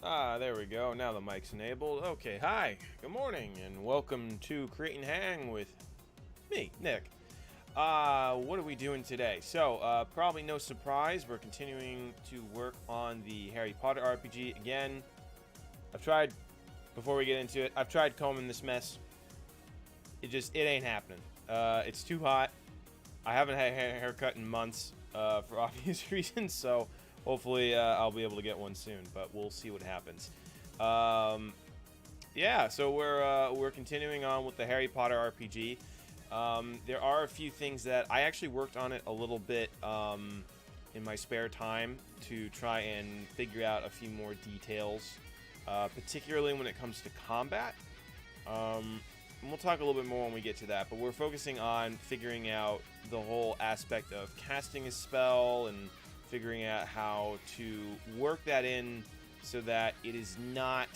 There we go. Now the mic's enabled. Okay, hi, good morning, and welcome to Create and Hang with me, Nick. What are we doing today? So, probably no surprise, we're continuing to work on the Harry Potter RPG. Again, before we get into it, I've tried combing this mess. It ain't happening. It's too hot. I haven't had a haircut in months, for obvious reasons, so hopefully I'll be able to get one soon, but we'll see what happens. Yeah, so we're continuing on with the Harry Potter RPG. There are a few things that I actually worked on it a little bit in my spare time to try and figure out a few more details, particularly when it comes to combat. And we'll talk a little bit more when we get to that, but we're focusing on figuring out the whole aspect of casting a spell and figuring out how to work that in so that it is not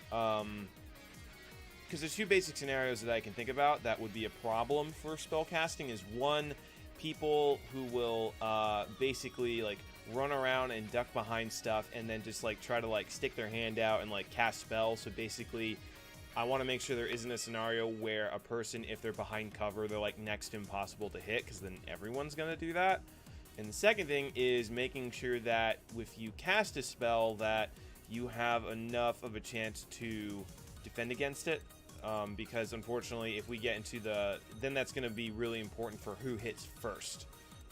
because there's two basic scenarios that I can think about that would be a problem for spell casting. Is one, people who will basically like run around and duck behind stuff and then just like try to like stick their hand out and like cast spells. So basically I want to make sure there isn't a scenario where a person, if they're behind cover, they're like next to impossible to hit, because then everyone's going to do that. And the second thing is making sure that if you cast a spell that you have enough of a chance to defend against it, because unfortunately if we get into then that's going to be really important for who hits first.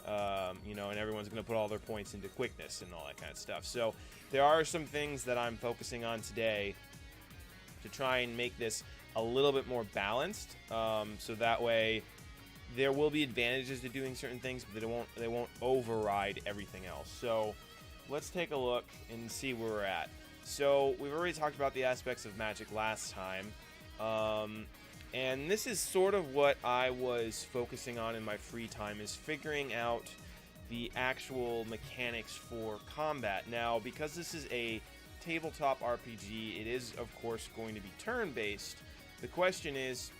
And everyone's going to put all their points into quickness and all that kind of stuff. So there are some things that I'm focusing on today to try and make this a little bit more balanced, so that way there will be advantages to doing certain things, but they won't override everything else. So let's take a look and see where we're at. So we've already talked about the aspects of magic last time, and this is sort of what I was focusing on in my free time, is figuring out the actual mechanics for combat. Now, because this is a tabletop RPG, it is of course going to be turn-based. The question is,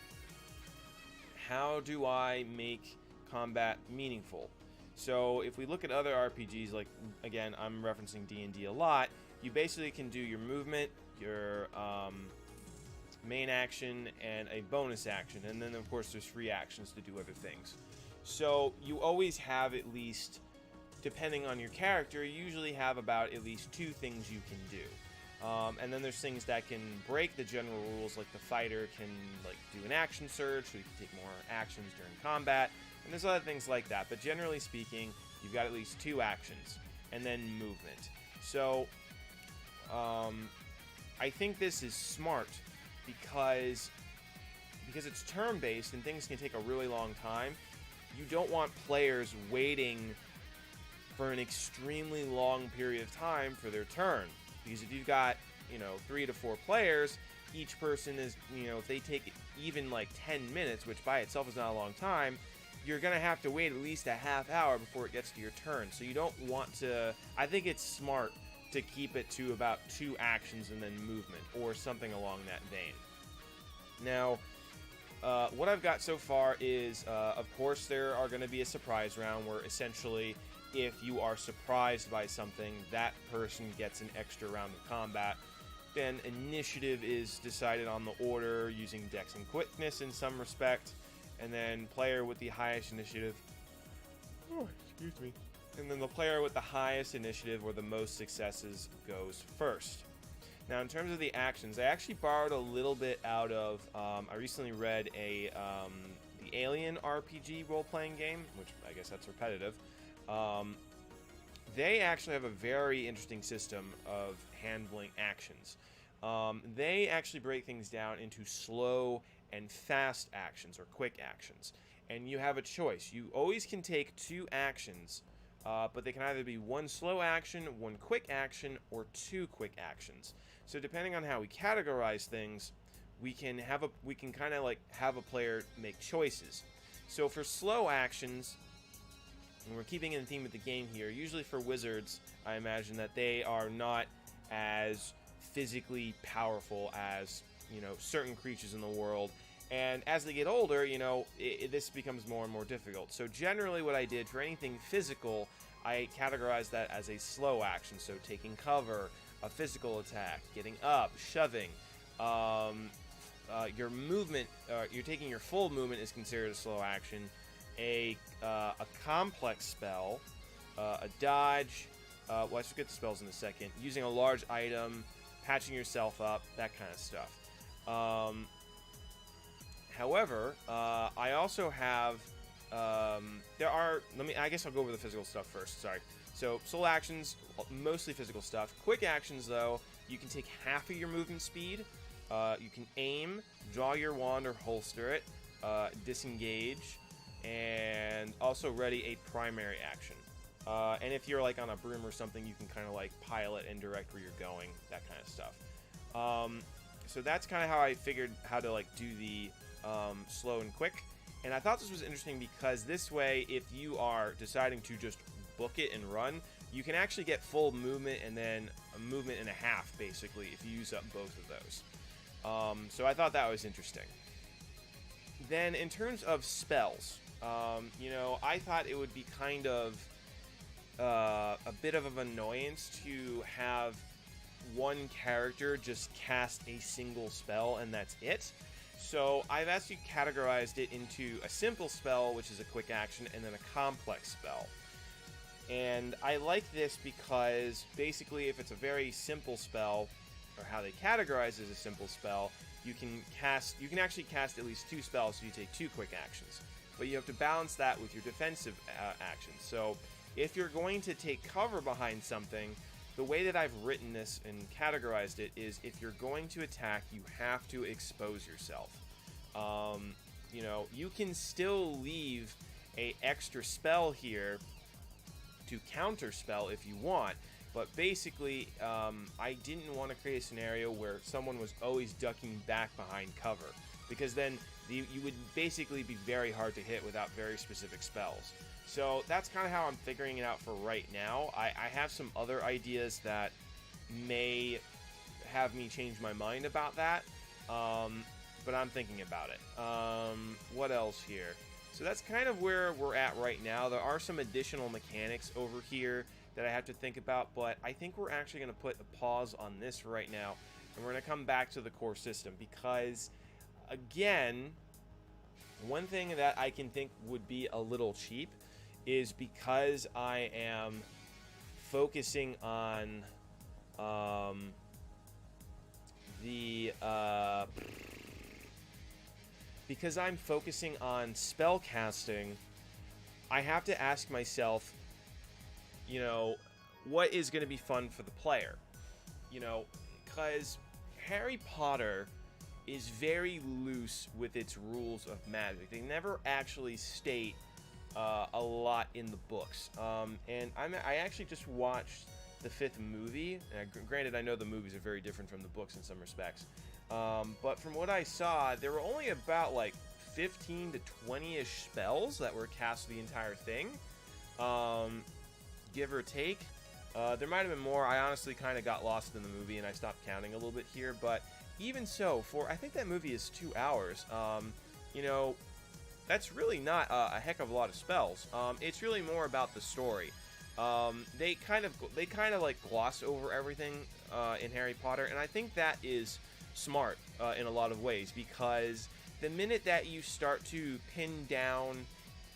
how do I make combat meaningful? So if we look at other RPGs, like, again, I'm referencing D&D a lot, you basically can do your movement, your main action, and a bonus action, and then of course there's free actions to do other things. So you always have at least, depending on your character, you usually have about at least two things you can do. And then there's things that can break the general rules, like the fighter can like do an action surge, so you can take more actions during combat, and there's other things like that. But generally speaking, you've got at least two actions, and then movement. So I think this is smart because it's turn-based and things can take a really long time. You don't want players waiting for an extremely long period of time for their turn, because if you've got 3 to 4 players, each person is, if they take even like 10 minutes, which by itself is not a long time, you're gonna have to wait at least a half hour before it gets to your turn. So you don't want to, I think it's smart to keep it to about 2 actions and then movement, or something along that vein. Now, what I've got so far is, of course, there are going to be a surprise round where essentially, if you are surprised by something, that person gets an extra round of combat. Then initiative is decided on the order using dex and quickness in some respect, and then player with the highest initiative. Oh, excuse me. And then the player with the highest initiative or the most successes goes first. Now, in terms of the actions, I actually borrowed a little bit out of. I recently read the Alien RPG role-playing game, which I guess that's repetitive. They actually have a very interesting system of handling actions. They actually break things down into slow and fast actions, or quick actions. And you have a choice. You always can take 2 actions, but they can either be 1 slow action, 1 quick action, or 2 quick actions. So depending on how we categorize things, we can kind of like have a player make choices. So for slow actions, and we're keeping in the theme of the game here, usually for wizards, I imagine that they are not as physically powerful as, certain creatures in the world. And as they get older, this becomes more and more difficult. So generally what I did for anything physical, I categorized that as a slow action. So taking cover, a physical attack, getting up, shoving. Your movement, you're taking your full movement is considered a slow action. A complex spell, a dodge. Well, I forget the spells in a second. Using a large item, patching yourself up, that kind of stuff. However, I also have. I guess I'll go over the physical stuff first. Sorry. So, sole actions, mostly physical stuff. Quick actions, though, you can take half of your movement speed. You can aim, draw your wand or holster it, disengage, and also ready a primary action. And if you're like on a broom or something, you can kind of like pilot and direct where you're going, that kind of stuff. So that's kind of how I figured how to like do the slow and quick. And I thought this was interesting because this way, if you are deciding to just book it and run, you can actually get full movement and then a movement and a half, basically, if you use up both of those. So I thought that was interesting. Then in terms of spells, I thought it would be kind of a bit of an annoyance to have one character just cast a single spell and that's it. So I've actually categorized it into a simple spell, which is a quick action, and then a complex spell. And I like this because basically if it's a very simple spell, or how they categorize as a simple spell, you can actually cast at least 2 spells, so you take 2 quick actions. But you have to balance that with your defensive actions. So if you're going to take cover behind something, the way that I've written this and categorized it is if you're going to attack, you have to expose yourself. You can still leave a extra spell here to counter spell if you want, but basically I didn't want to create a scenario where someone was always ducking back behind cover, because then you would basically be very hard to hit without very specific spells. So that's kind of how I'm figuring it out for right now. I have some other ideas that may have me change my mind about that, but I'm thinking about it. What else here? So that's kind of where we're at right now. There are some additional mechanics over here that I have to think about, but I think we're actually going to put a pause on this right now, and we're going to come back to the core system, because, again, one thing that I can think would be a little cheap is because I am focusing on because I'm focusing on spell casting, I have to ask myself, what is going to be fun for the player? Because Harry Potter is very loose with its rules of magic. They never actually state a lot in the books. And I actually just watched the 5th movie. Granted, I know the movies are very different from the books in some respects. But from what I saw, there were only about like 15 to 20-ish spells that were cast the entire thing. Give or take. There might have been more. I honestly kind of got lost in the movie and I stopped counting a little bit here. But even so, I think that movie is 2 hours. That's really not a heck of a lot of spells. It's really more about the story. They kind of like gloss over everything in Harry Potter, and I think that is smart in a lot of ways, because the minute that you start to pin down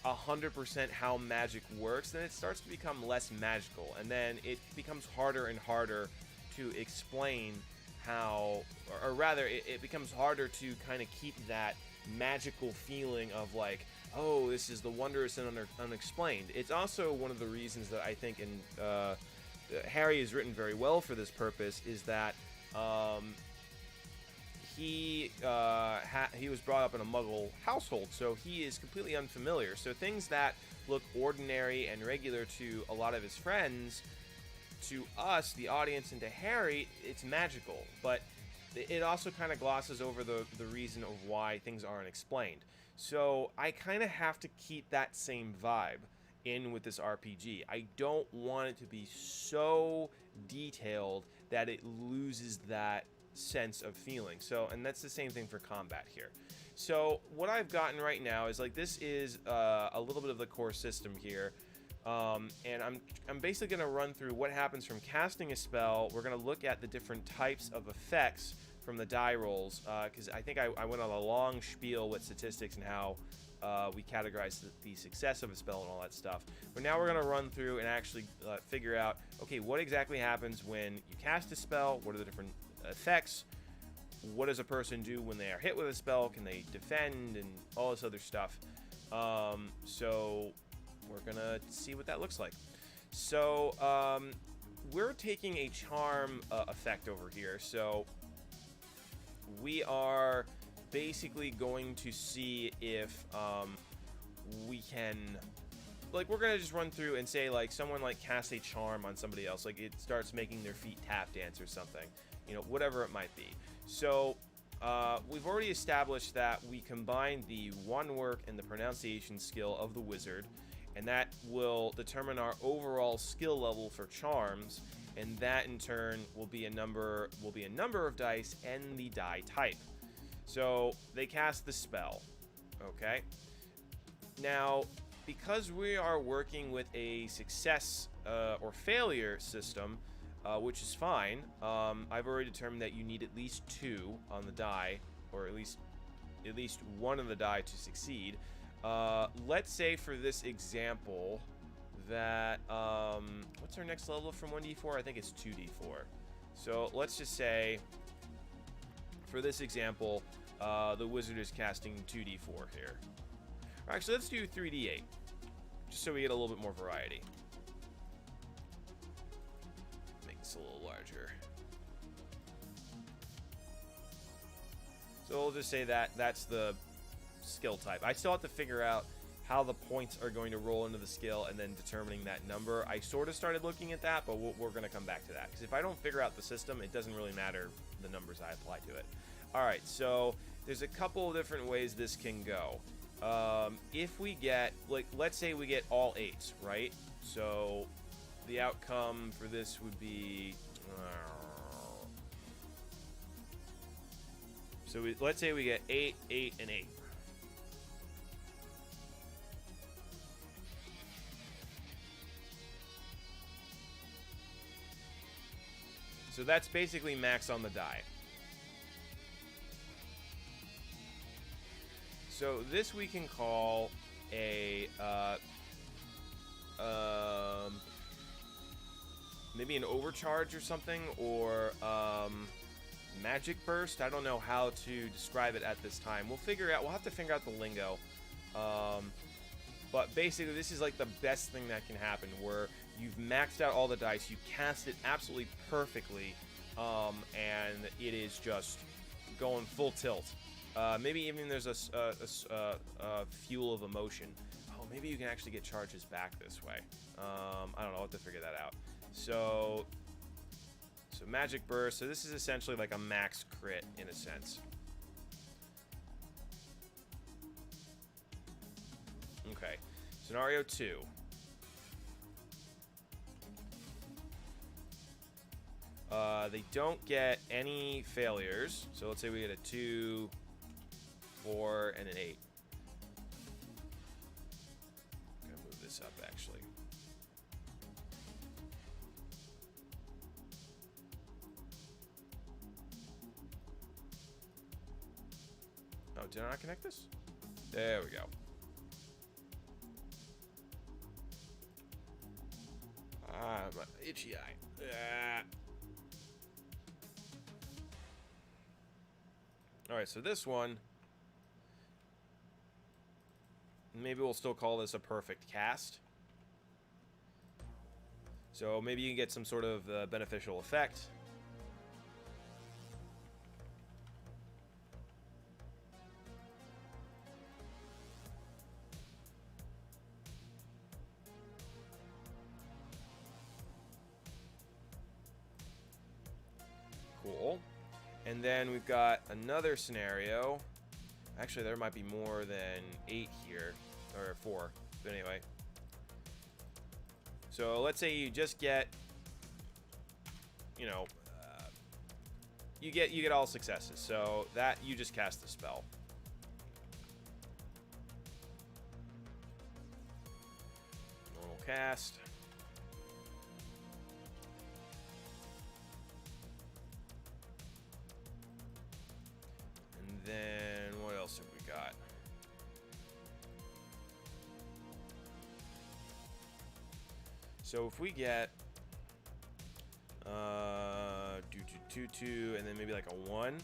100% how magic works, then it starts to become less magical, and then it becomes harder and harder to explain how, or rather, it becomes harder to kind of keep that magical feeling of like, oh, this is the wondrous and unexplained. It's also one of the reasons that I think Harry is written very well for this purpose, is that he was brought up in a Muggle household, so he is completely unfamiliar. So things that look ordinary and regular to a lot of his friends, to us, the audience, and to Harry, it's magical. But it also kind of glosses over the reason of why things aren't explained. So I kind of have to keep that same vibe in with this RPG. I don't want it to be so detailed that it loses that sense of feeling. So, and that's the same thing for combat here. So what I've gotten right now is like, this is a little bit of the core system here. And I'm basically going to run through what happens from casting a spell. We're going to look at the different types of effects from the die rolls, because I think I went on a long spiel with statistics and how we categorize the success of a spell and all that stuff. But now we're going to run through and actually figure out, okay, what exactly happens when you cast a spell? What are the different effects? What does a person do when they are hit with a spell? Can they defend and all this other stuff? So we're going to see what that looks like. So we're taking a charm effect over here. So we are basically going to see if we can, like, we're gonna just run through and say, like, someone like casts a charm on somebody else, like it starts making their feet tap dance or something, you know, whatever it might be. So we've already established that we combine the one work and the pronunciation skill of the wizard, and that will determine our overall skill level for charms, and that in turn will be a number of dice and the die type. So they cast the spell. Okay. Now, because we are working with a success or failure system, which is fine, I've already determined that you need at least 2 on the die, or at least one of the die to succeed. Let's say for this example that what's our next level from 1d4? I think it's 2d4. So let's just say for this example, the wizard is casting 2d4 here. Actually, let's do 3d8, just so we get a little bit more variety. Make this a little larger. So we'll just say that that's the skill type. I still have to figure out how the points are going to roll into the skill and then determining that number. I sort of started looking at that, but we're going to come back to that. Because if I don't figure out the system, it doesn't really matter the numbers I apply to it. Alright, so there's a couple of different ways this can go. If we get, like, let's say we get all 8s, right? So the outcome for this would be... So let's say we get 8, 8, and 8. So that's basically max on the die. So this we can call a maybe an overcharge or something, or magic burst. I don't know how to describe it at this time. We'll have to figure out the lingo. But basically, this is like the best thing that can happen, where you've maxed out all the dice, you cast it absolutely perfectly, and it is just going full tilt. Maybe even there's a fuel of emotion. Oh, maybe you can actually get charges back this way. I don't know. I'll have to figure that out. So magic burst. So this is essentially like a max crit in a sense. Okay. Scenario 2. They don't get any failures. So let's say we get a 2, 4, and an 8. I'm gonna move this up actually. Oh, did I not connect this? There we go. Ah, my itchy eye. Ah. Alright, so this one, maybe we'll still call this a perfect cast. So maybe you can get some sort of beneficial effect. Cool. And then we've got another scenario. Actually, there might be more than 8 here, or 4. But anyway. So let's say you just get, you know, you get all successes. So that you just cast the spell. cast. And then what else have we got? So if we get 2, and then maybe like a 1.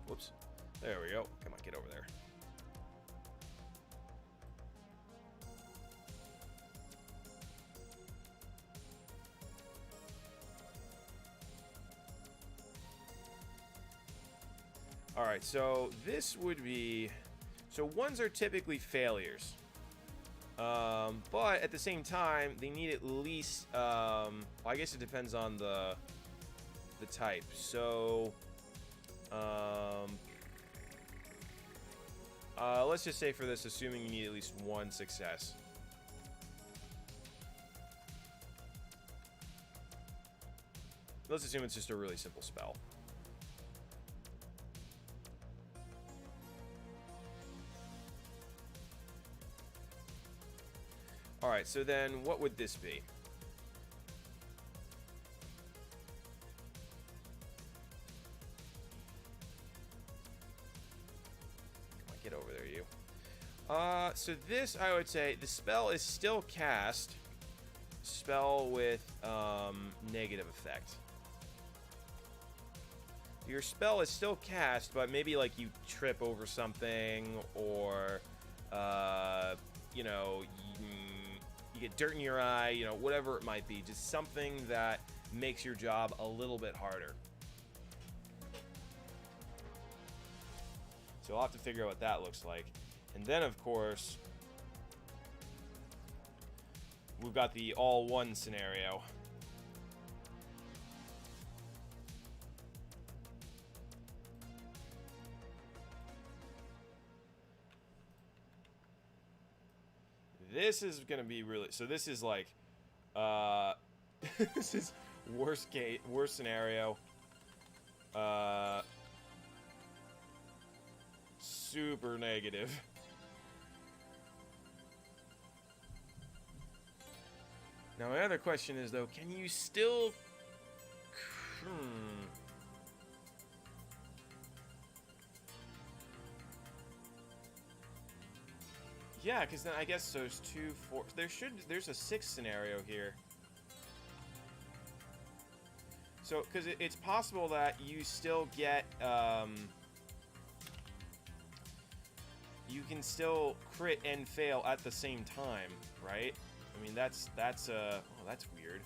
Whoops. There we go. Come on, get over there. Alright, so this would be... So 1s are typically failures. But at the same time, they need at least... well, I guess it depends on the type. So... let's just say for this, assuming you need at least 1 success. Let's assume it's just a really simple spell. Alright, so then what would this be? Get over there, you. So this, I would say, the spell is still cast. Spell with negative effect. Your spell is still cast, but maybe like you trip over something, or you know, you get dirt in your eye, you know, whatever it might be, just something that makes your job a little bit harder. So I'll have to figure out what that looks like. And then, of course, we've got the all-1 scenario. This is going to be really... So this is like... this is worst scenario. Super negative. Now my other question is, though, can you still... Yeah, because then I guess there's 2, 4... There's a 6 scenario here. So, because it's possible that you still get, you can still crit and fail at the same time, right? I mean, that's oh, that's weird.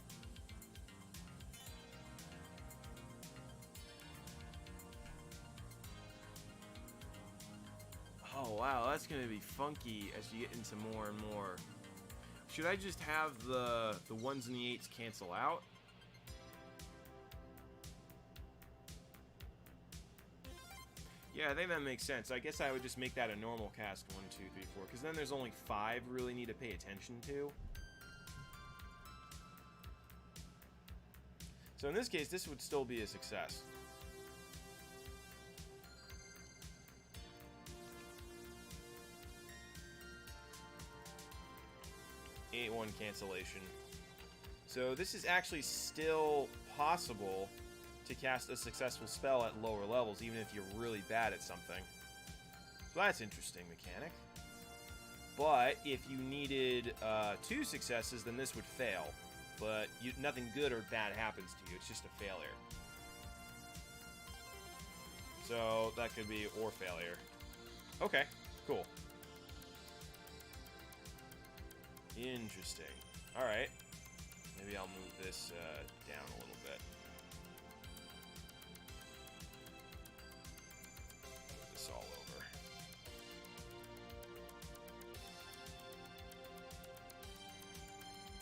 Oh, wow, that's going to be funky as you get into more and more. Should I just have the 1s and the 8s cancel out? Yeah, I think that makes sense. I guess I would just make that a normal cast 1, 2, 3, 4, because then there's only 5 really need to pay attention to. So in this case, this would still be a success. Eight 1 cancellation. So this is actually still possible to cast a successful spell at lower levels, even if you're really bad at something. So that's interesting mechanic. But if you needed 2 successes, then this would fail. But nothing good or bad happens to you. It's just a failure. So that could be or failure. Okay, cool. Interesting. Alright. Maybe I'll move this down a little bit. Move this all over.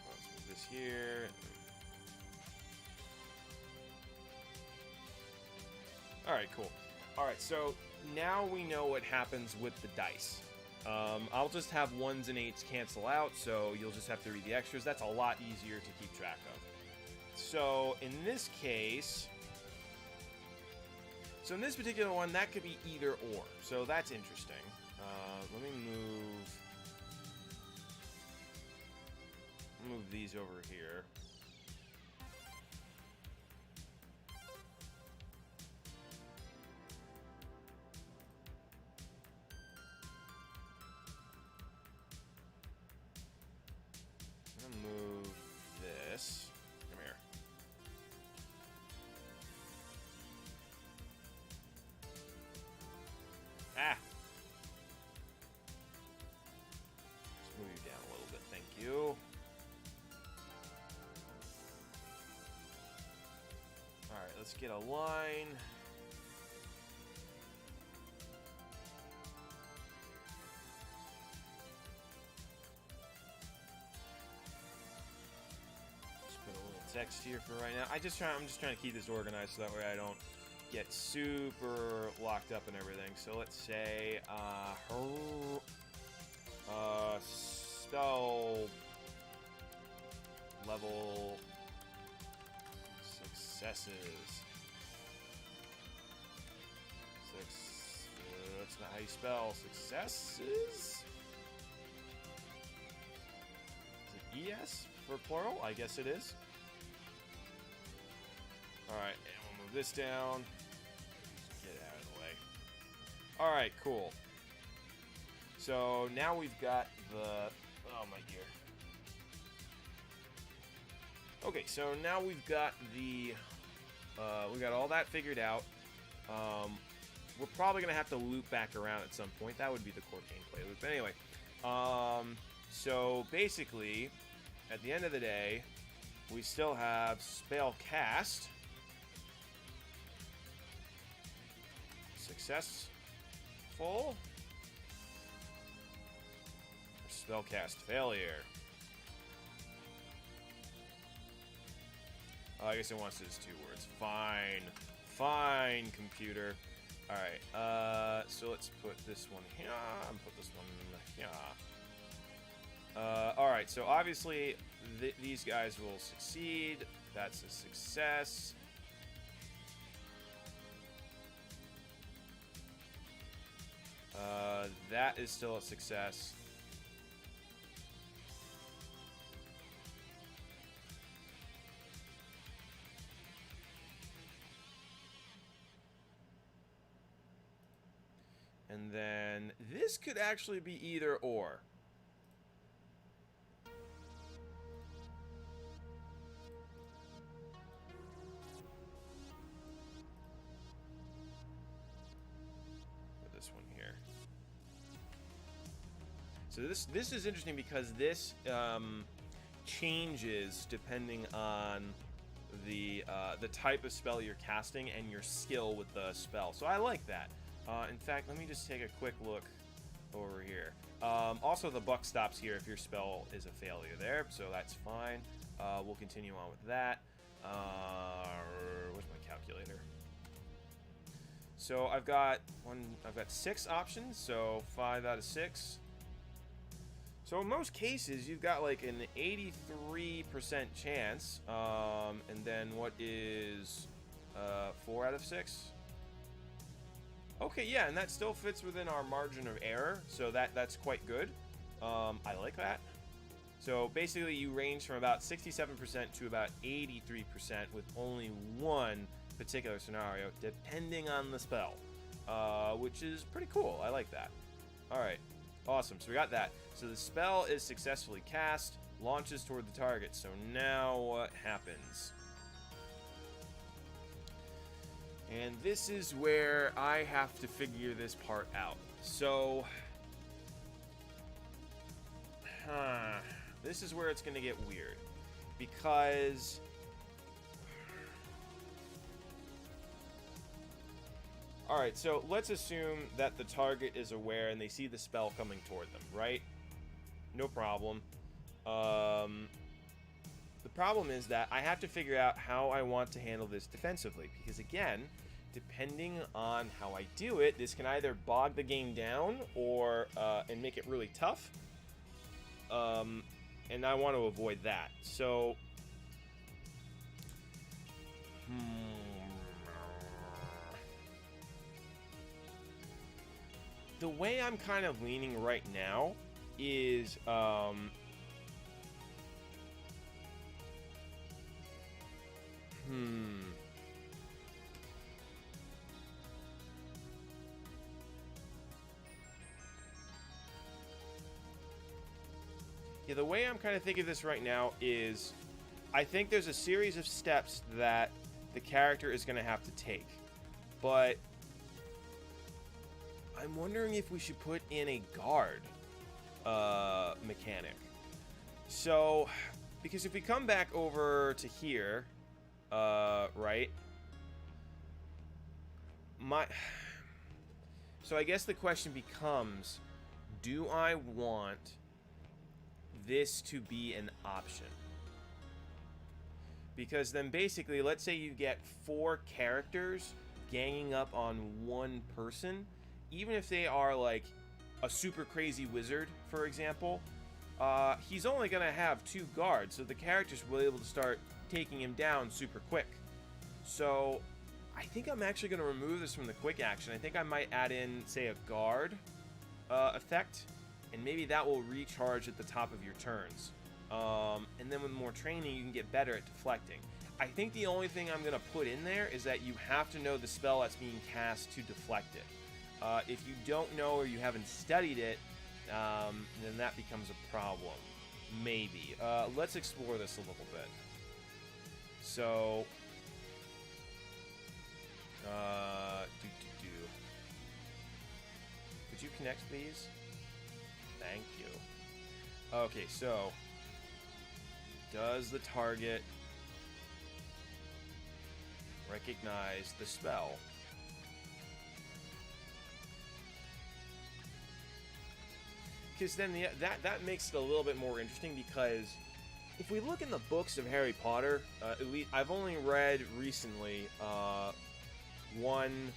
Let's move this here. Alright, cool. Alright, so now we know what happens with the dice. I'll just have 1s and 8s cancel out, so you'll just have to read the extras. That's a lot easier to keep track of. So in this case, so in this particular one, that could be either or. So that's interesting. Let me move these over here. I'm gonna move this. Come here. Ah! Let's move you down a little bit, thank you. Alright, let's get a line. Just put a little text here for right now. I'm just trying to keep this organized so that way I don't get super locked up and everything. So let's say spell level successes. That's not how you spell successes. Is it ES for plural? I guess it is. Alright, and we'll move this down. Get out of the way. Alright, cool. So now we've got the... Oh, my dear. Okay, so now we've got the... we got all that figured out. We're probably going to have to loop back around at some point. That would be the core gameplay loop. But anyway, so basically, at the end of the day, we still have spell cast. Successful. Or spellcast failure. Oh, I guess it wants those two words. Fine. Fine, computer. Alright, so let's put this one here, and put this one here. Alright, so obviously, these guys will succeed. That's a success. That is still a success. And then this could actually be either or. Put this one here. So this is interesting because this changes depending on the type of spell you're casting and your skill with the spell. So I like that. In fact, let me just take a quick look over here. Also, the buck stops here if your spell is a failure there, so that's fine. We'll continue on with that. Where's my calculator? So I've got 6 options, so 5 out of 6. So in most cases, you've got like an 83% chance, and then what is 4 out of 6? Okay, yeah, and that still fits within our margin of error, so that's quite good. I like that. So basically, you range from about 67% to about 83% with only one particular scenario, depending on the spell, which is pretty cool. I like that. All right, awesome. So we got that. So the spell is successfully cast, launches toward the target. So now what happens? And this is where I have to figure this part out. So, this is where it's going to get weird. Because... Alright, so let's assume that the target is aware and they see the spell coming toward them, right? No problem. The problem is that I have to figure out how I want to handle this defensively. Because again, depending on how I do it, this can either bog the game down or and make it really tough. And I want to avoid that. So The way I'm kind of leaning right now is Yeah, the way I'm kind of thinking of this right now is I think there's a series of steps that the character is going to have to take. But I'm wondering if we should put in a guard mechanic. So, because if we come back over to here, right? So I guess the question becomes, do I want this to be an option? Because then basically, let's say you get 4 characters ganging up on one person, even if they are like a super crazy wizard, for example, he's only going to have 2 guards, so the characters will be able to start taking him down super quick. So I think I'm actually going to remove this from the quick action. I think I might add in, say, a guard effect, and maybe that will recharge at the top of your turns. And then with more training, you can get better at deflecting. I think the only thing I'm going to put in there is that you have to know the spell that's being cast to deflect it. If you don't know or you haven't studied it, then that becomes a problem. Maybe. Let's explore this a little bit. So, Could you connect, please? Thank you. Okay, so does the target recognize the spell? Because then that makes it a little bit more interesting, because if we look in the books of Harry Potter, at least I've only read recently 1,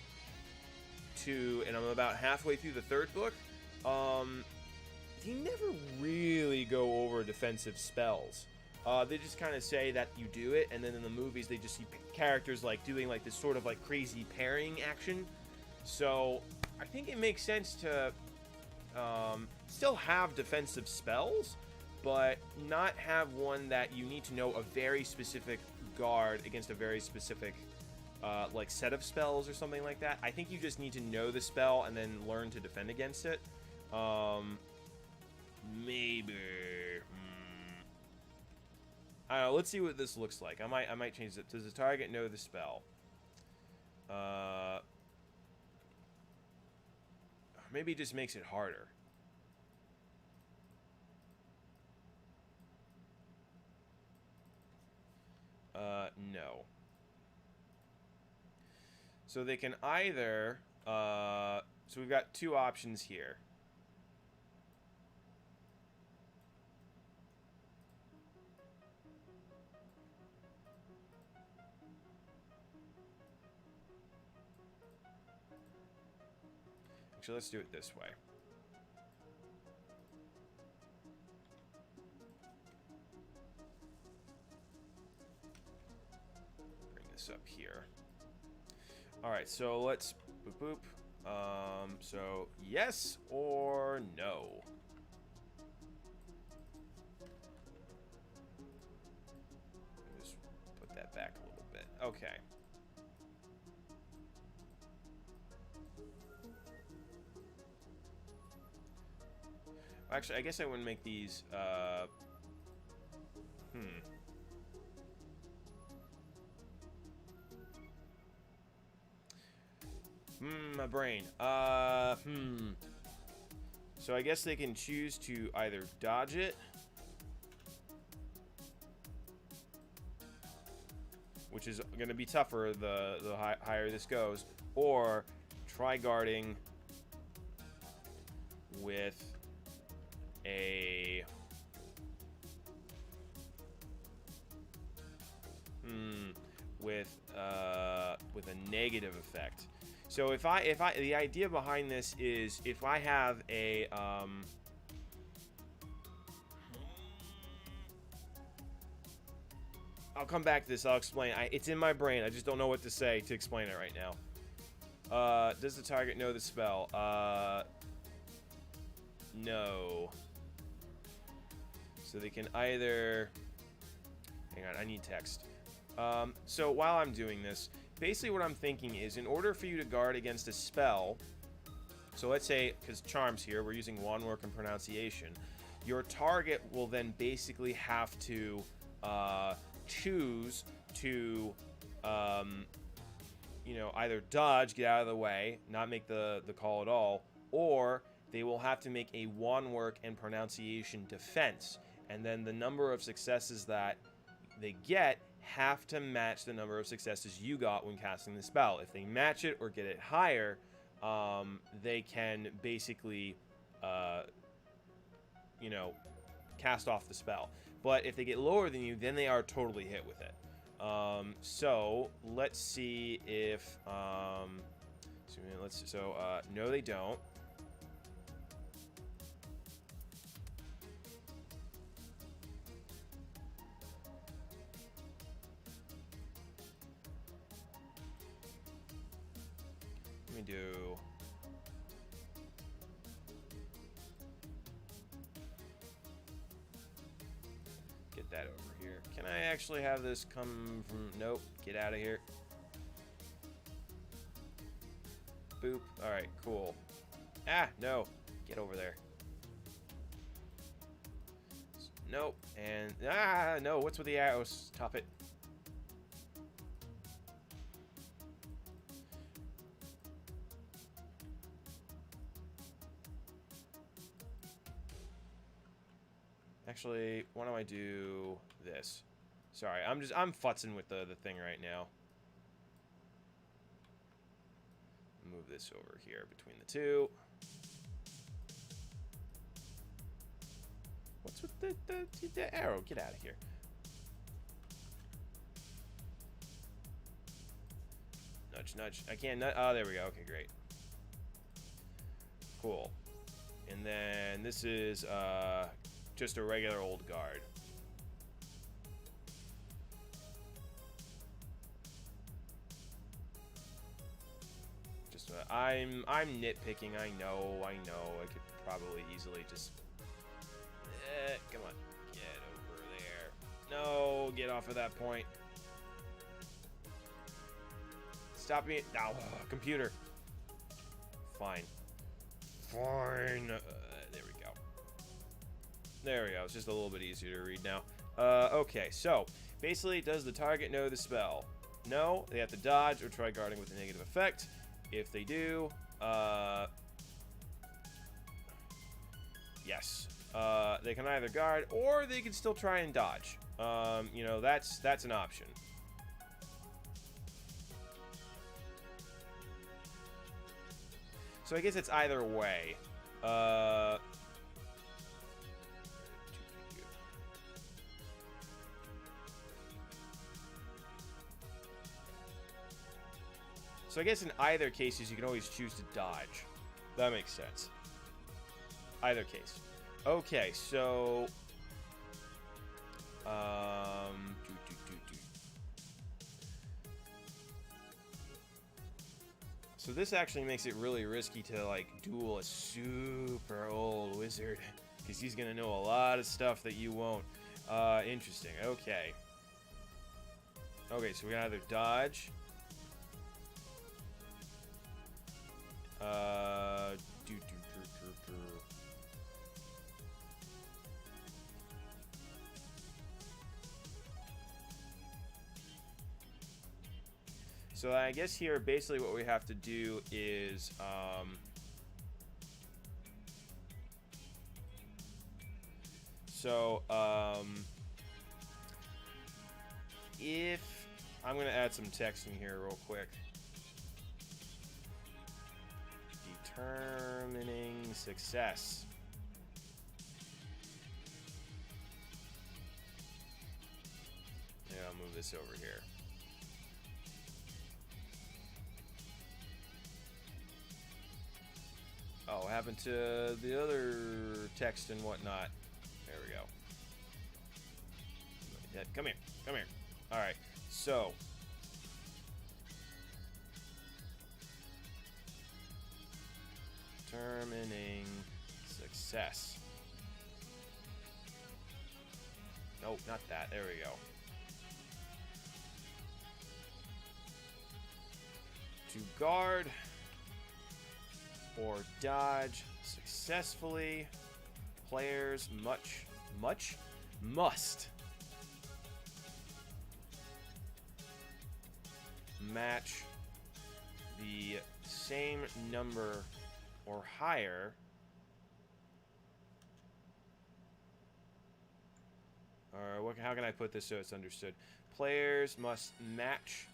2, and I'm about halfway through the 3rd book. They never really go over defensive spells. They just kind of say that you do it, and then in the movies they just see characters like doing like this sort of like crazy parrying action. So I think it makes sense to still have defensive spells, but not have one that you need to know a very specific guard against a very specific like set of spells or something like that. I think you just need to know the spell and then learn to defend against it. Maybe. I don't know. Let's see what this looks like. I might change it. Does the target know the spell? Maybe it just makes it harder. No. So they can either, so we've got 2 options here. Actually, let's do it this way. Bring this up here. All right, so let's boop boop. So yes or no. Just put that back a little bit. Okay. Actually, I guess I wouldn't make these, my brain. So I guess they can choose to either dodge it, which is going to be tougher the higher this goes, or try guarding with a with a negative effect. So if I the idea behind this is if I have a I'll come back to this. I'll explain. It's in my brain. I just don't know what to say to explain it right now. Does the target know the spell? No. So they can either... Hang on, I need text. So while I'm doing this, basically what I'm thinking is, in order for you to guard against a spell... So let's say, because charms here, we're using wand work and pronunciation. Your target will then basically have to choose to, you know, either dodge, get out of the way, not make the call at all, or they will have to make a wand work and pronunciation defense. And then the number of successes that they get have to match the number of successes you got when casting the spell. If they match it or get it higher, they can basically, you know, cast off the spell. But if they get lower than you, then they are totally hit with it. So let's see if, no, they don't. Let me do... Get that over here. Can I actually have this come from... Nope. Get out of here. Boop. Alright, cool. Ah, no. Get over there. Nope. And... Ah, no. What's with the arrows? Stop it. Actually, why don't I do this? Sorry, I'm futzing with the thing right now. Move this over here between the two. What's with the arrow? Get out of here. Nudge, nudge. I can't nudge. Oh, there we go. Okay, great. Cool. And then this is just a regular old guard. Just I'm nitpicking. I know. I could probably easily just come on, get over there. No, get off of that point. Stop me. Ow, computer. Fine. Fine. There we go. There we go. It's just a little bit easier to read now. Okay, so basically, does the target know the spell? No, they have to dodge or try guarding with a negative effect. If they do, yes, they can either guard or they can still try and dodge. You know, that's an option. So I guess it's either way. So I guess in either cases, you can always choose to dodge. That makes sense. Either case. Okay, so... So this actually makes it really risky to, like, duel a super old wizard. Because he's going to know a lot of stuff that you won't. Interesting. Okay. Okay, so we can either dodge... So I guess here, basically what we have to do is, if I'm going to add some text in here real quick. Determining success. Yeah, I'll move this over here. Oh, what happened to the other text and whatnot? There we go. Come here. Come here. Alright, so. Determining success. Nope, not that. There we go. To guard or dodge successfully, players must match the same number or higher or how can I put this so it's understood? Players must match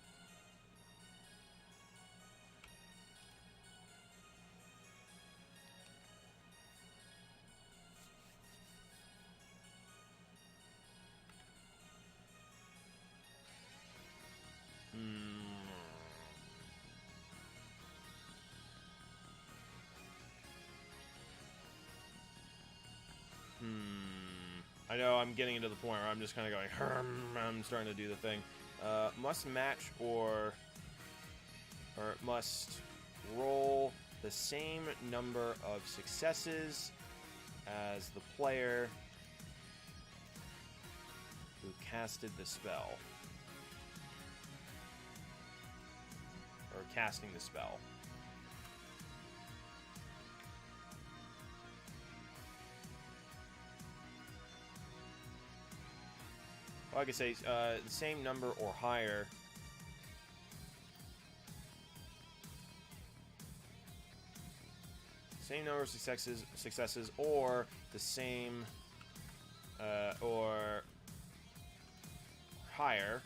I know I'm getting into the point where I'm just kind of going, I'm starting to do the thing. Must match or must roll the same number of successes as the player who casted the spell. Or casting the spell. Well, I could say the same number or higher. Same number of successes, or the same, or higher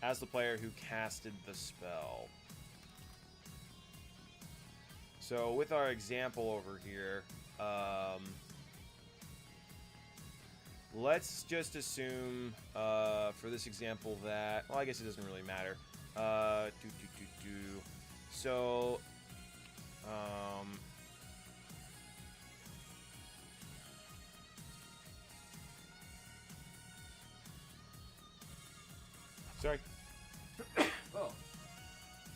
as the player who casted the spell. So with our example over here, let's just assume for this example that, well, I guess it doesn't really matter. So, sorry. Oh,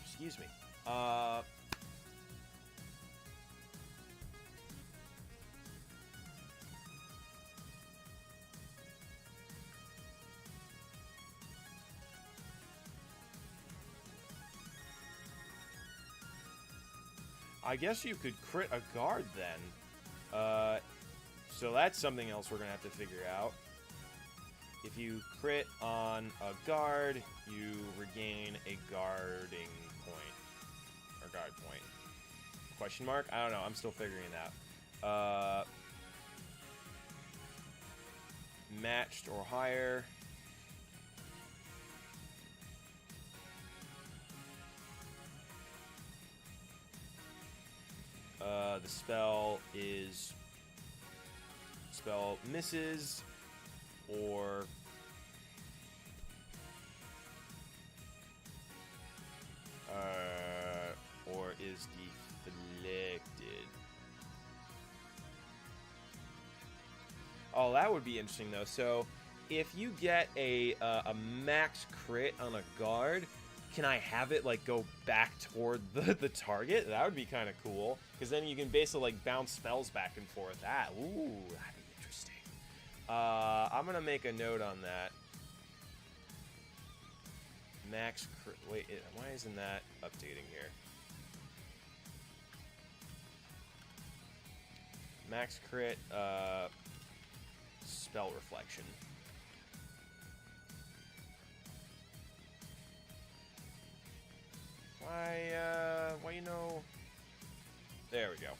excuse me. I guess you could crit a guard then. So that's something else we're gonna have to figure out. If you crit on a guard, you regain a guarding point. Or guard point. Question mark? I don't know. I'm still figuring that out. Matched or higher. The spell misses or is deflected. Oh, that would be interesting though. So, if you get a max crit on a guard, can I have it like go back toward the target? That would be kind of cool, because then you can basically like bounce spells back and forth. Ooh, that'd be interesting. I'm gonna make a note on that. Max crit. Wait, why isn't that updating here? Max crit. Spell reflection. Why, you know... There we go.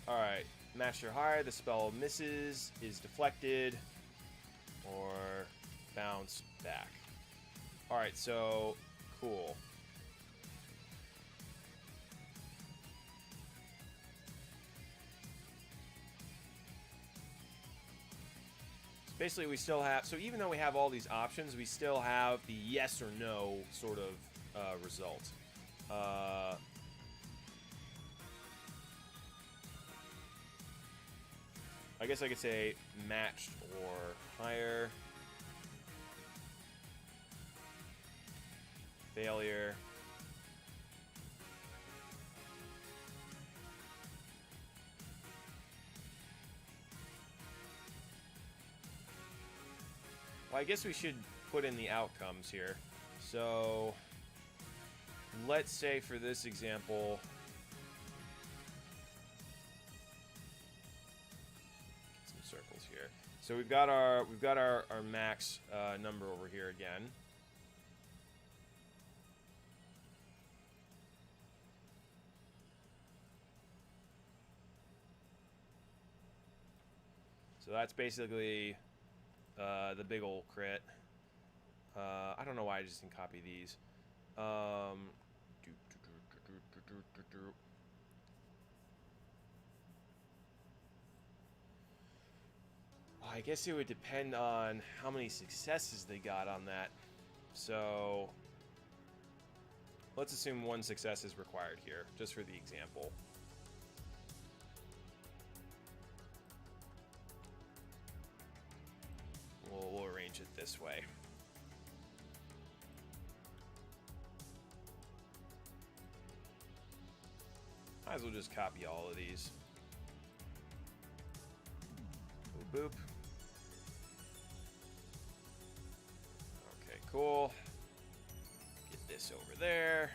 Alright. Master higher, the spell misses, is deflected, or bounce back. Alright, so... Cool. Basically, we still have... So even though we have all these options, we still have the yes or no sort of result. I guess I could say matched or higher. Failure. Well, I guess we should put in the outcomes here. So, let's say for this example, get some circles here. So we've got our max number over here again. So that's basically the big ol' crit. I don't know why I just didn't copy these. I guess it would depend on how many successes they got on that. So let's assume 1 success is required here, just for the example. We'll arrange it this way. Might as well just copy all of these. Boop, boop. Okay, cool. Get this over there.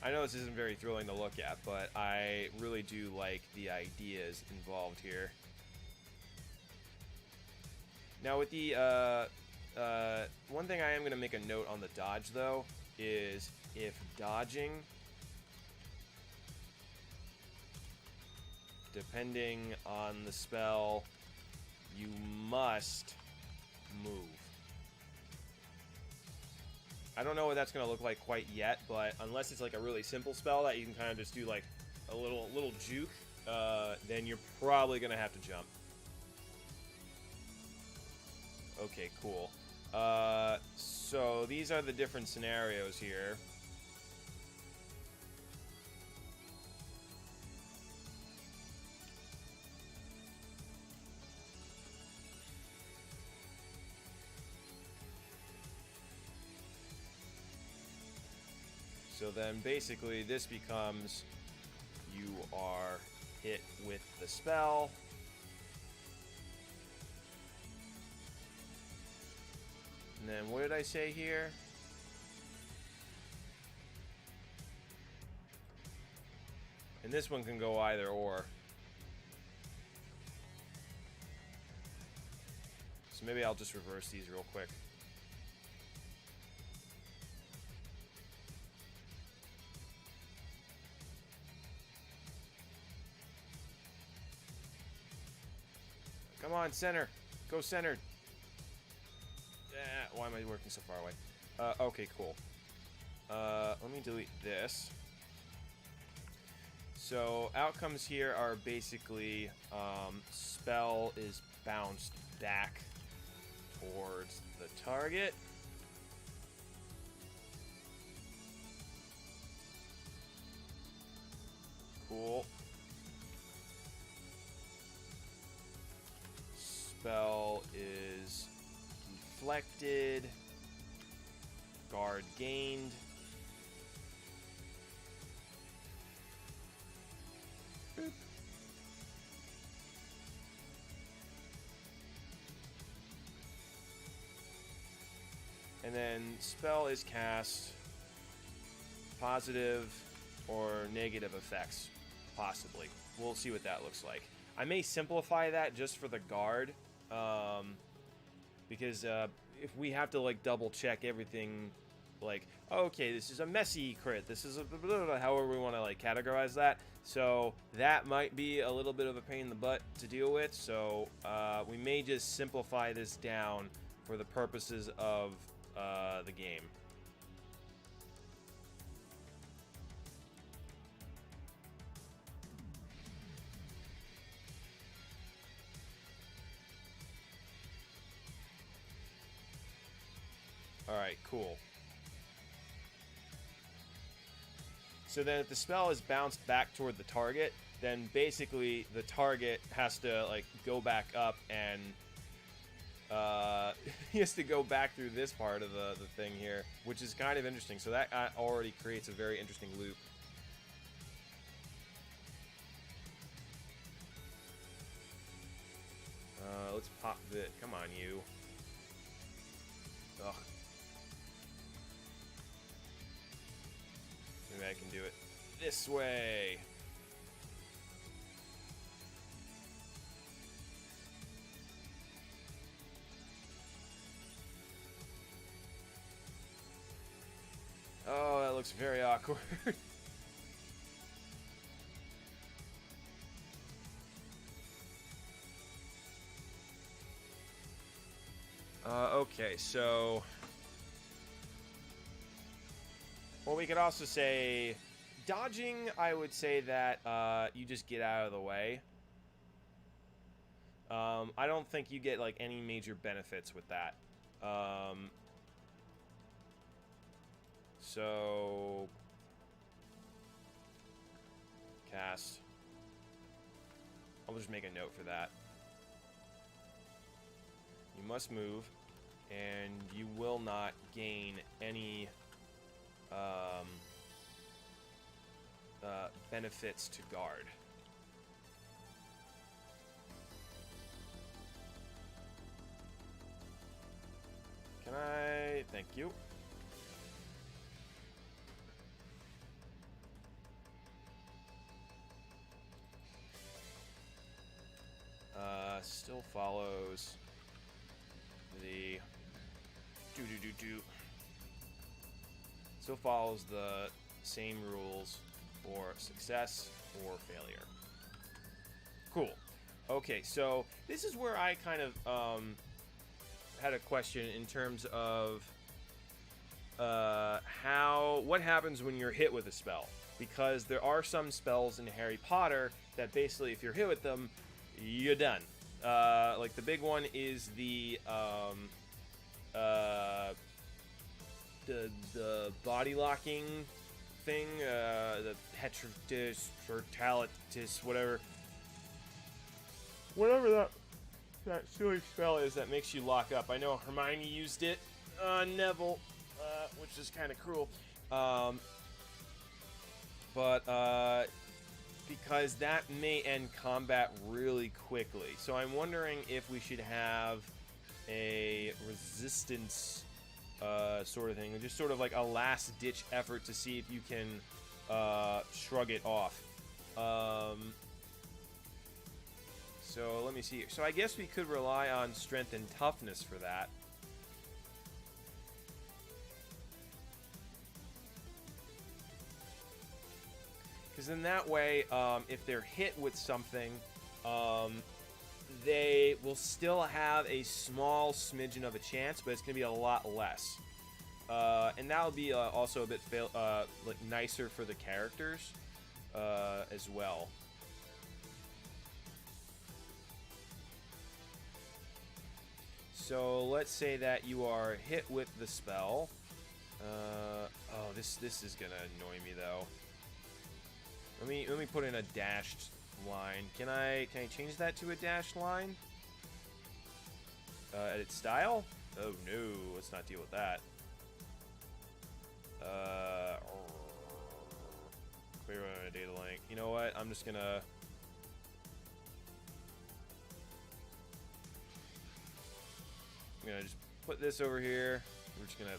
I know this isn't very thrilling to look at, but I really do like the ideas involved here. Now with the, one thing I am going to make a note on the dodge, though, is if dodging, depending on the spell, you must move. I don't know what that's going to look like quite yet, but unless it's like a really simple spell that you can kind of just do like a little juke, then you're probably going to have to jump. Okay, cool. So these are the different scenarios here. So then basically this becomes you are hit with the spell. And then what did I say here? And this one can go either or. So maybe I'll just reverse these real quick. Come on, center. Go center. Why am I working so far away? Okay, cool. Let me delete this. So, outcomes here are basically spell is bounced back towards the target. Cool. Spell is deflected. Guard gained. Boop. And then spell is cast. Positive or negative effects, possibly. We'll see what that looks like. I may simplify that just for the guard, because if we have to like double check everything, like, okay, this is a messy crit, this is a blah, blah, blah, however we want to like categorize that, so that might be a little bit of a pain in the butt to deal with. So we may just simplify this down for the purposes of the game. Alright, cool. So then if the spell is bounced back toward the target, then basically the target has to, like, go back up and he has to go back through this part of the thing here, which is kind of interesting. So that already creates a very interesting loop. Let's pop the... Come on, you. Ugh. Maybe I can do it this way. Oh, that looks very awkward. Okay, so... Well, we could also say... Dodging, I would say that you just get out of the way. I don't think you get, like, any major benefits with that. So... Cast. I'll just make a note for that. You must move, and you will not gain any benefits to guard. Can I? Thank you. Still follows the still follows the same rules for success or failure. Cool. Okay, so this is where I kind of had a question in terms of what happens when you're hit with a spell, because there are some spells in Harry Potter that basically, if you're hit with them, you're done. Like the big one is the body locking thing, the petritus, fertalitus, whatever that silly spell is that makes you lock up. I know Hermione used it on Neville, which is kind of cruel, but because that may end combat really quickly. So I'm wondering if we should have a resistance sort of thing, just sort of like a last-ditch effort to see if you can shrug it off. So let me see. So I guess we could rely on strength and toughness for that. Because in that way, if they're hit with something, they will still have a small smidgen of a chance, but it's going to be a lot less. And that will be also a bit like nicer for the characters as well. So let's say that you are hit with the spell. Oh, this is going to annoy me though. Let me put in a dashed line. Can I change that to a dashed line? Edit style? Oh no, let's not deal with that. Clear on a data link. You know what? I'm just gonna. I'm gonna just put this over here. We're just gonna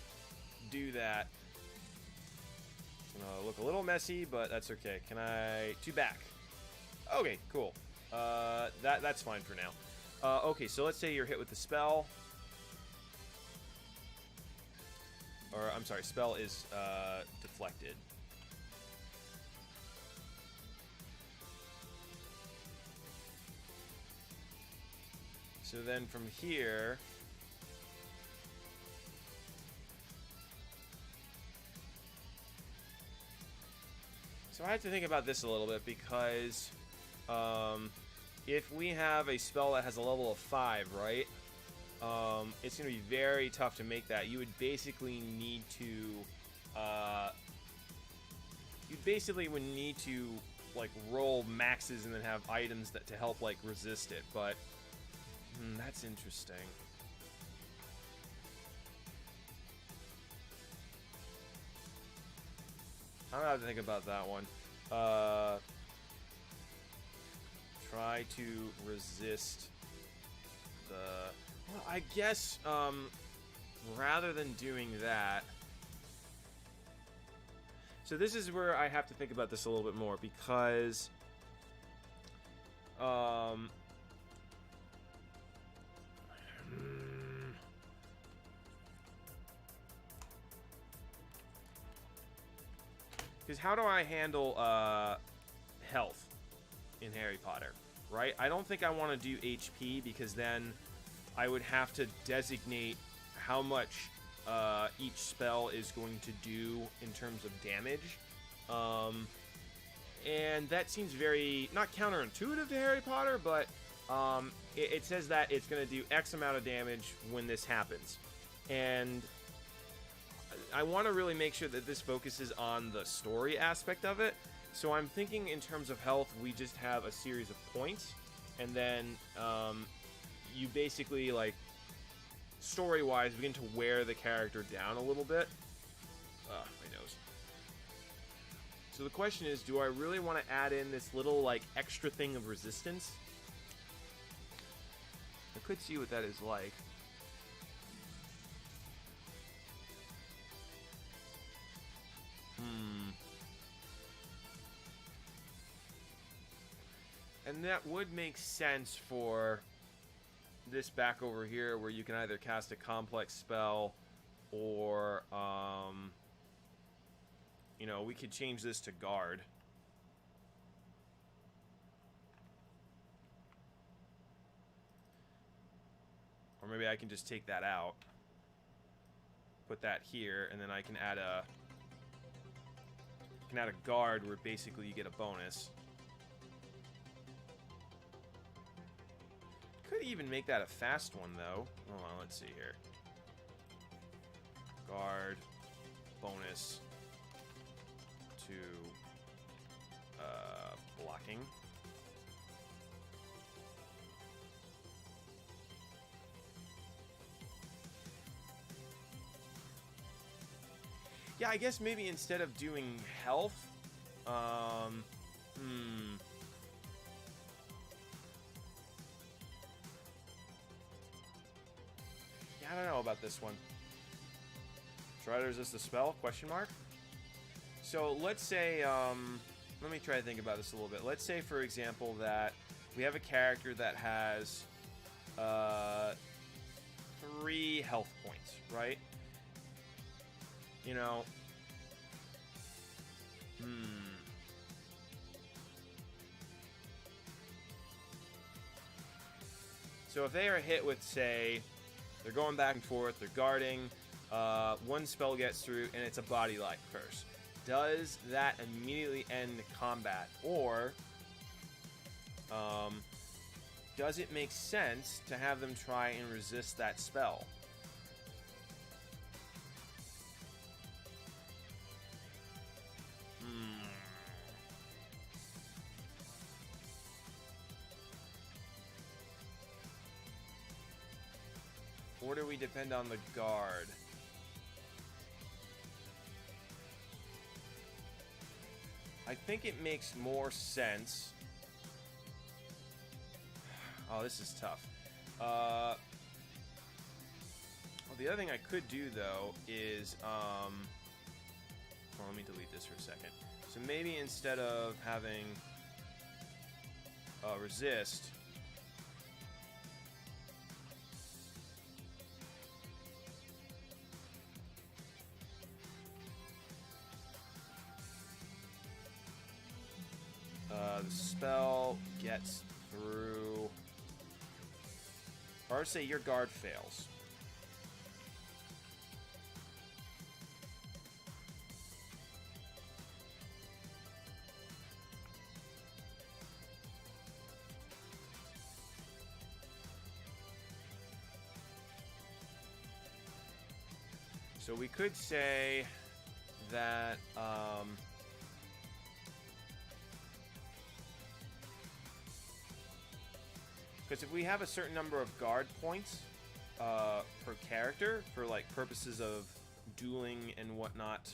do that. It's gonna look a little messy, but that's okay. Can I... Two back. Okay, cool. That's fine for now. Okay, so let's say you're hit with the spell. Or, I'm sorry, spell is deflected. So then from here... So I have to think about this a little bit because if we have a spell that has a level of 5, right? it's going to be very tough to make that. You would basically need to, like, roll maxes and then have items that to help, like, resist it. But that's interesting. I'm gonna have to think about that one. Try to resist the... Well, I guess, rather than doing that... So this is where I have to think about this a little bit more, because... Because how do I handle health in Harry Potter, right? I don't think I want to do HP, because then I would have to designate how much each spell is going to do in terms of damage. And that seems very, not counterintuitive to Harry Potter, but it says that it's going to do X amount of damage when this happens. And I want to really make sure that this focuses on the story aspect of it. So I'm thinking in terms of health, we just have a series of points, and then you basically, like, story-wise, begin to wear the character down a little bit. My nose. So the question is, do I really want to add in this little, like, extra thing of resistance? I could see what that is like. And that would make sense for this back over here, where you can either cast a complex spell or, you know, we could change this to guard. Or maybe I can just take that out, put that here, and then I can add a guard where basically you get a bonus. Could even make that a fast one, though. Hold on, let's see here. Guard, bonus to blocking. Yeah, I guess maybe instead of doing health, I don't know about this one. Try to resist the spell? Question mark. So let's say, let me try to think about this a little bit. Let's say, for example, that we have a character that has 3 health points, right? You know, So if they are hit with, say, they're going back and forth, they're guarding, one spell gets through, and it's a body-like curse. Does that immediately end combat? Or does it make sense to have them try and resist that spell? Or do we depend on the guard? I think it makes more sense. Oh, this is tough. Well, the other thing I could do, though, is... well, let me delete this for a second. So maybe instead of having resist... the spell gets through, or say your guard fails. So we could say that because if we have a certain number of guard points per character for like purposes of dueling and whatnot,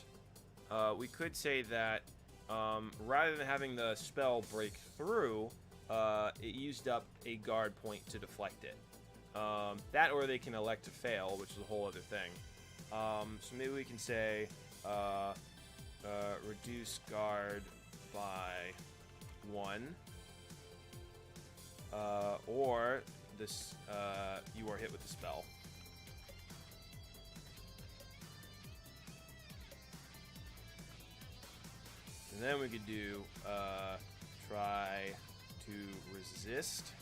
we could say that rather than having the spell break through, it used up a guard point to deflect it. That, or they can elect to fail, which is a whole other thing. So maybe we can say reduce guard by 1, or this you are hit with the spell. And then we could do try to resist.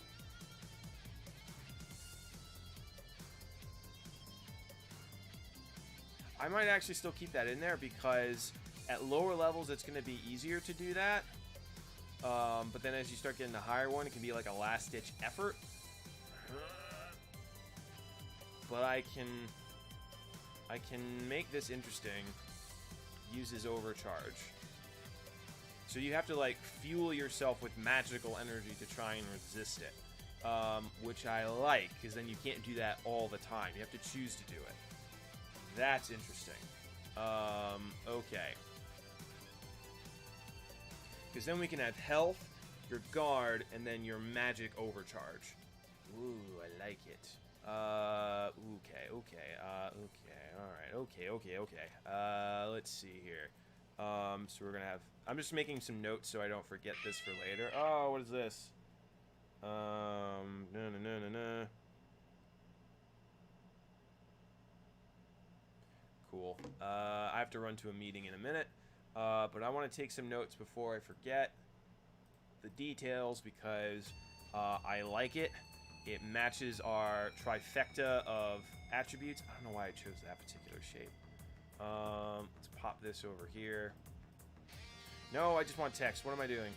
I might actually still keep that in there because at lower levels it's going to be easier to do that. But then as you start getting the higher one, it can be like a last-ditch effort. But I can make this interesting. Uses overcharge. So you have to like fuel yourself with magical energy to try and resist it, which I like because then you can't do that all the time. You have to choose to do it. That's interesting. Okay. Because then we can have health, your guard, and then your magic overcharge. Ooh, I like it. Okay. Alright, okay. Let's see here. So we're gonna have... I'm just making some notes so I don't forget this for later. Oh, what is this? No. Cool. I have to run to a meeting in a minute. But I want to take some notes before I forget the details because I like it. It matches our trifecta of attributes. I don't know why I chose that particular shape. Let's pop this over here. No, I just want text. What am I doing?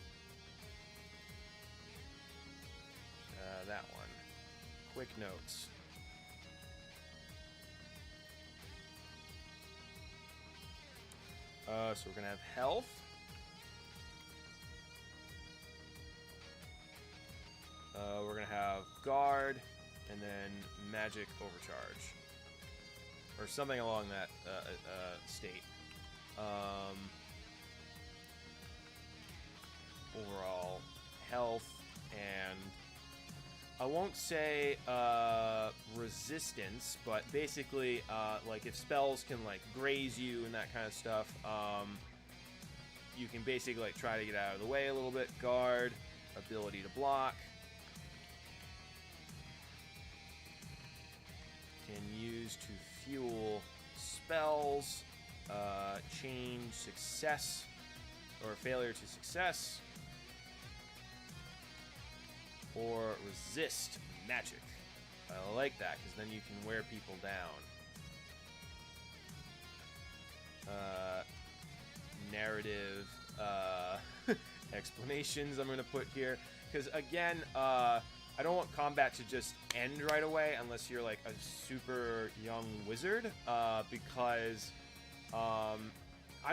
That one. Quick notes. So we're going to have health. We're going to have guard, and then magic overcharge. Or something along that state. Overall health, and I won't say resistance, but basically like if spells can like graze you and that kind of stuff, you can basically like try to get out of the way a little bit. Guard, ability to block, can use to fuel spells, change success or failure to success, or resist magic. I like that because then you can wear people down. Narrative explanations I'm going to put here because again I don't want combat to just end right away unless you're like a super young wizard, because I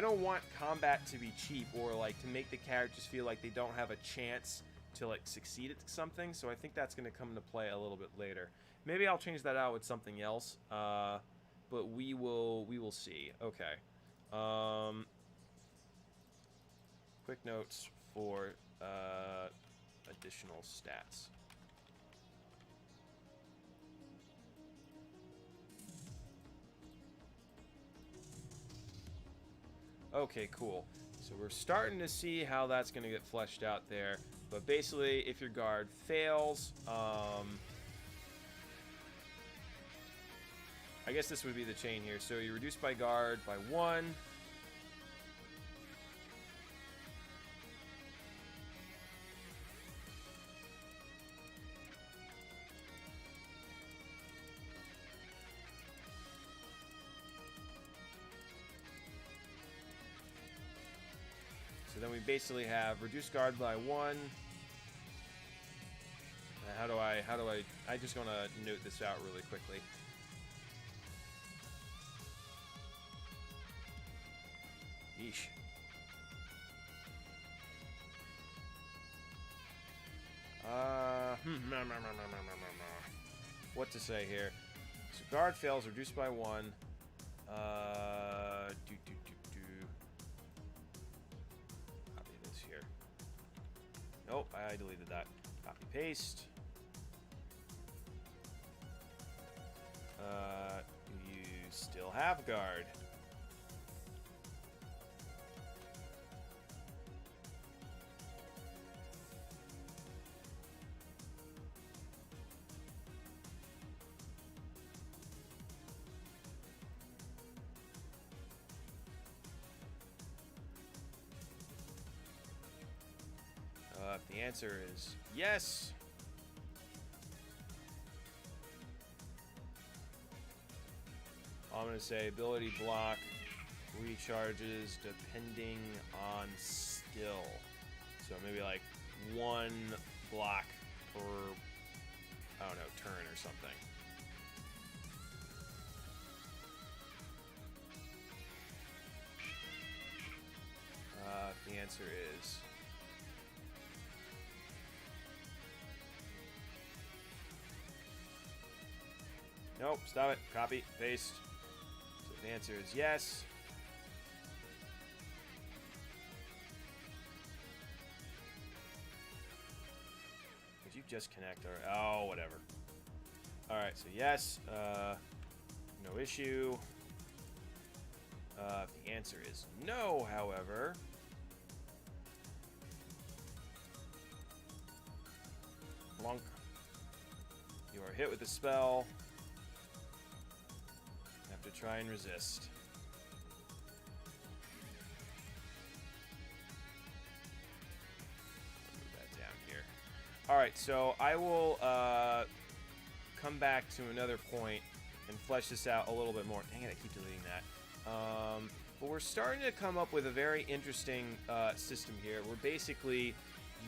don't want combat to be cheap or like to make the characters feel like they don't have a chance to like succeed at something. So I think that's going to come into play a little bit later. Maybe I'll change that out with something else, but we will see. Okay. Quick notes for additional stats. Okay, cool. So we're starting to see how that's going to get fleshed out there. But basically, if your guard fails, I guess this would be the chain here. So you reduce by guard by 1. So then we basically have reduce guard by 1. How do I just want to note this out really quickly. Yeesh. What to say here? So guard fails, reduced by 1. Copy this here. Nope, I deleted that. Copy paste. You still have guard. If the answer is yes, I'm going to say ability block recharges depending on skill. So maybe like 1 block per, I don't know, turn or something. The answer is nope, stop it. Copy, paste. So the answer is yes. Did you just connect or oh, whatever. Alright, so yes. No issue. The answer is no, however. Blunk. You are hit with the spell. To try and resist. Move that down here. Alright, so I will come back to another point and flesh this out a little bit more. Dang it, I keep deleting that. But we're starting to come up with a very interesting system here where basically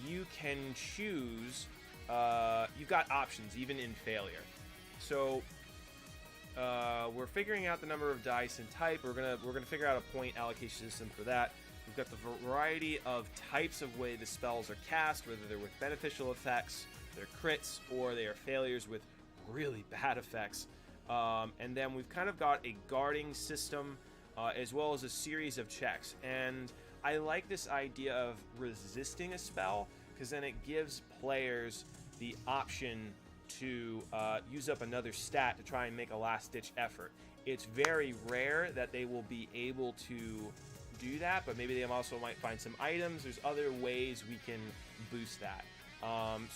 you can choose, you've got options even in failure. So we're figuring out the number of dice and type. We're gonna figure out a point allocation system for that. We've got the variety of types of way the spells are cast, whether they're with beneficial effects, they're crits, or they are failures with really bad effects. And then we've kind of got a guarding system as well as a series of checks. And I like this idea of resisting a spell because then it gives players the option to use up another stat to try and make a last-ditch effort. It's very rare that they will be able to do that, but maybe they also might find some items. There's other ways we can boost that.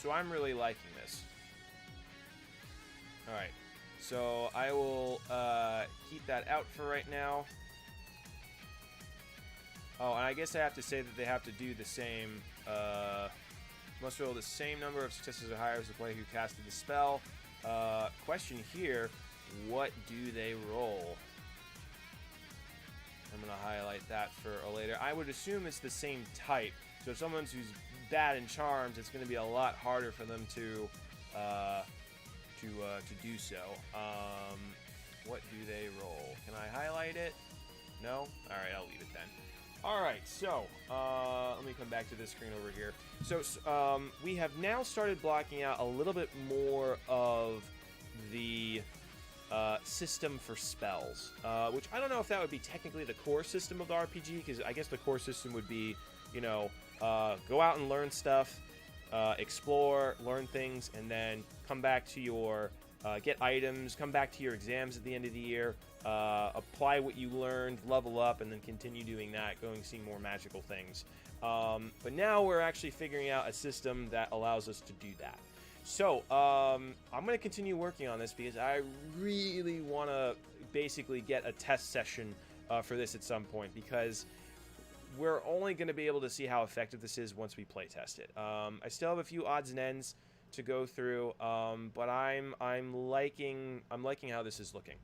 So I'm really liking this. Alright, so I will keep that out for right now. Oh, and I guess I have to say that they have to do the same... must roll the same number of successes or higher as the player who casted the spell. Question here, what do they roll? I'm going to highlight that for a later. I would assume it's the same type. So if someone's who's bad in charms, it's going to be a lot harder for them to do so. What do they roll? Can I highlight it? No? Alright, I'll leave it then. Alright, so, let me come back to this screen over here. So, we have now started blocking out a little bit more of the system for spells, which I don't know if that would be technically the core system of the RPG, because I guess the core system would be, you know, go out and learn stuff, explore, learn things, and then come back to your, get items, come back to your exams at the end of the year, apply what you learned, level up, and then continue doing that, going see more magical things. But now we're actually figuring out a system that allows us to do that. So, I'm going to continue working on this because I really want to basically get a test session for this at some point, because we're only going to be able to see how effective this is once we play test it. I still have a few odds and ends to go through, but I'm liking how this is looking.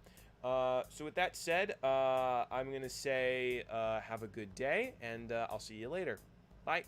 So with that said, I'm going to say have a good day, and I'll see you later. Bye.